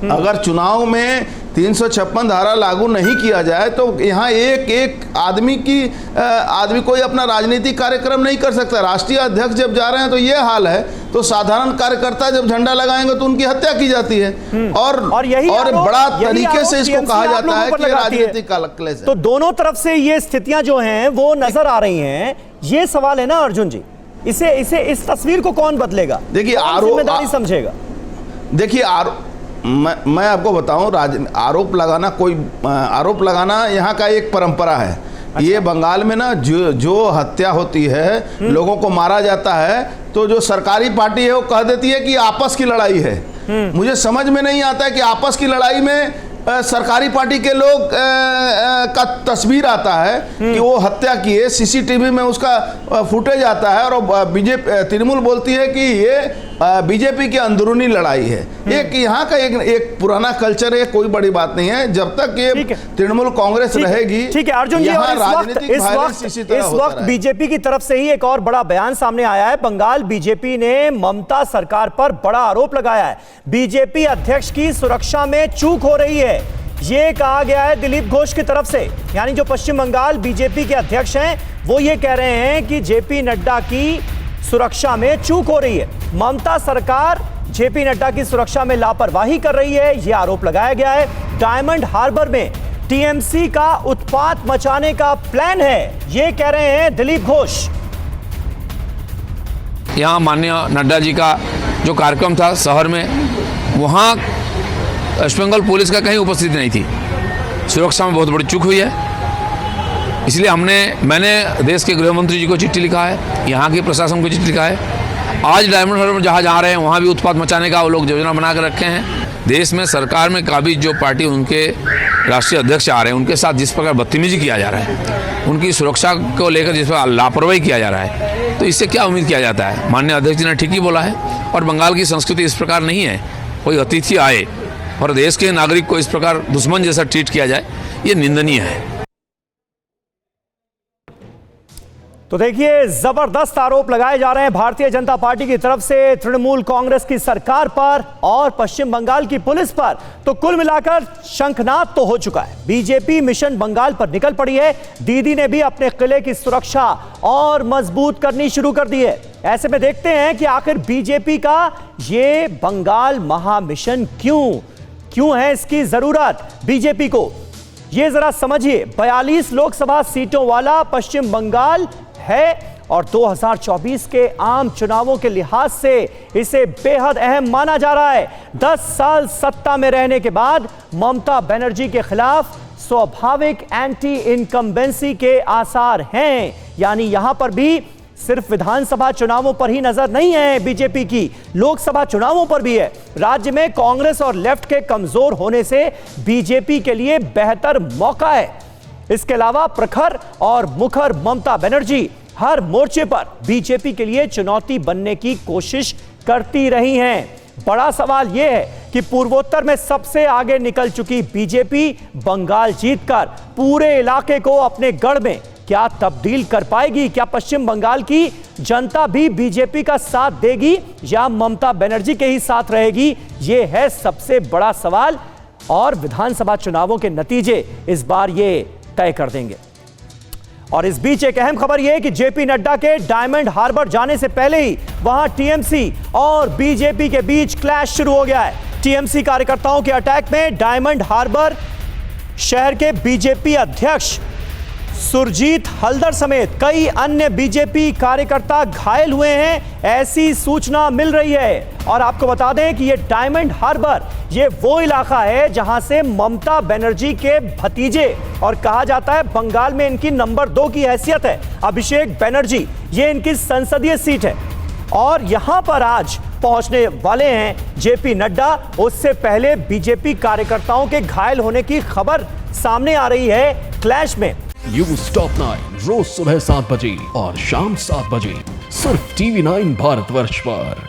अगर चुनाव में 356 धारा लागू नहीं किया जाए तो यहाँ एक आदमी कोई अपना राजनीतिक कार्यक्रम नहीं कर सकता। राष्ट्रीय अध्यक्ष जब जा रहे हैं तो ये हाल है, तो साधारण कार्यकर्ता जब झंडा लगाएंगे तो उनकी हत्या की जाती है और बड़ा तरीके से इसको कहा जाता है कि राजनीतिक कालक्लेश है। तो दोनों तरफ से ये स्थितियां जो हैं वो नजर आ रही हैं। ये सवाल है ना अर्जुन जी, इस तस्वीर को कौन बदलेगा? देखिए जिम्मेदारी समझेगा। देखिए मैं आपको बताऊं, आरोप लगाना यहाँ का एक परंपरा है। अच्छा। ये बंगाल में ना जो हत्या होती है, लोगों को मारा जाता है, तो जो सरकारी पार्टी है वो कह देती है कि आपस की लड़ाई है। मुझे समझ में नहीं आता है कि आपस की लड़ाई में सरकारी पार्टी के लोग का तस्वीर आता है कि वो हत्या किए, सीसीटीवी में उसका फुटेज आता है और बीजेपी तृणमूल बोलती है कि ये बीजेपी की अंदरूनी लड़ाई है। एक यहाँ का एक पुराना कल्चर है, कोई बड़ी बात नहीं है। जब तक ये तृणमूल कांग्रेस रहेगी, ठीक है अर्जुन जी। इस वक्त बीजेपी की तरफ से ही एक और बड़ा बयान सामने आया है। बंगाल बीजेपी ने ममता सरकार पर बड़ा आरोप लगाया है, बीजेपी अध्यक्ष की सुरक्षा में चूक हो रही है। ये कहा गया है दिलीप घोष की तरफ से, यानी जो पश्चिम बंगाल बीजेपी के अध्यक्ष हैं, वो ये कह रहे हैं कि जेपी नड्डा की सुरक्षा में चूक हो रही है। ममता सरकार जेपी नड्डा की सुरक्षा में लापरवाही कर रही है, यह आरोप लगाया गया है। डायमंड हार्बर में टीएमसी का उत्पात मचाने का प्लान है, यह कह रहे हैं दिलीप घोष। यहां माननीय नड्डा जी का जो कार्यक्रम था शहर में, वहां वेस्ट बंगाल पुलिस का कहीं उपस्थिति नहीं थी। सुरक्षा में बहुत बड़ी चूक हुई है, इसलिए मैंने देश के गृह मंत्री जी को चिट्ठी लिखा है, यहाँ के प्रशासन को चिट्ठी लिखा है। आज डायमंड हार्बर में जहाँ जा रहे हैं वहाँ भी उत्पात मचाने का वो लोग योजना बना कर रखे हैं। देश में सरकार में काबिज जो पार्टी उनके राष्ट्रीय अध्यक्ष आ रहे हैं, उनके साथ जिस प्रकार बदतमीजी किया जा रहा है, उनकी सुरक्षा को लेकर जिस प्रकार लापरवाही किया जा रहा है, तो इससे क्या उम्मीद किया जाता है? माननीय अध्यक्ष जी ने ठीक ही बोला है। और बंगाल की संस्कृति इस प्रकार नहीं है, कोई अतिथि आए और देश के नागरिक को इस प्रकार दुश्मन जैसा ट्रीट किया जाए, ये निंदनीय है। तो देखिए, जबरदस्त आरोप लगाए जा रहे हैं भारतीय जनता पार्टी की तरफ से तृणमूल कांग्रेस की सरकार पर और पश्चिम बंगाल की पुलिस पर। तो कुल मिलाकर शंखनाद तो हो चुका है, बीजेपी मिशन बंगाल पर निकल पड़ी है। दीदी ने भी अपने किले की सुरक्षा और मजबूत करनी शुरू कर दी है। ऐसे में देखते हैं कि आखिर बीजेपी का ये बंगाल महामिशन क्यों है, इसकी जरूरत बीजेपी को, ये जरा समझिए। 42 लोकसभा सीटों वाला पश्चिम बंगाल है और 2024 के आम चुनावों के लिहाज से इसे बेहद अहम माना जा रहा है। 10 साल सत्ता में रहने के बाद ममता बनर्जी के खिलाफ स्वाभाविक एंटी इनकम्बेंसी के आसार हैं। यानी यहां पर भी सिर्फ विधानसभा चुनावों पर ही नजर नहीं है बीजेपी की, लोकसभा चुनावों पर भी है। राज्य में कांग्रेस और लेफ्ट के कमजोर होने से बीजेपी के लिए बेहतर मौका है। इसके अलावा प्रखर और मुखर ममता बनर्जी हर मोर्चे पर बीजेपी के लिए चुनौती बनने की कोशिश करती रही हैं। बड़ा सवाल यह है कि पूर्वोत्तर में सबसे आगे निकल चुकी बीजेपी बंगाल जीतकर पूरे इलाके को अपने गढ़ में क्या तब्दील कर पाएगी? क्या पश्चिम बंगाल की जनता भी बीजेपी का साथ देगी या ममता बनर्जी के ही साथ रहेगी? यह है सबसे बड़ा सवाल और विधानसभा चुनावों के नतीजे इस बार ये तय कर देंगे। और इस बीच एक अहम खबर यह है कि जेपी नड्डा के डायमंड हार्बर जाने से पहले ही वहां टीएमसी और बीजेपी के बीच क्लैश शुरू हो गया है। टीएमसी कार्यकर्ताओं के अटैक में डायमंड हार्बर शहर के बीजेपी अध्यक्ष सुरजीत हल्दर समेत कई अन्य बीजेपी कार्यकर्ता घायल हुए हैं, ऐसी सूचना मिल रही है। और आपको बता दें कि ये डायमंड हार्बर ये वो इलाका है जहां से ममता बनर्जी के भतीजे और कहा जाता है बंगाल में इनकी नंबर 2 की हैसियत है, अभिषेक बनर्जी, ये इनकी संसदीय सीट है। और यहां पर आज पहुंचने वाले हैं जेपी नड्डा। उससे पहले बीजेपी कार्यकर्ताओं के घायल होने की खबर सामने आ रही है क्लैश में। न्यूज़ टॉप 9 रोज सुबह 7 बजे और शाम 7 बजे सिर्फ TV9 भारतवर्ष पर।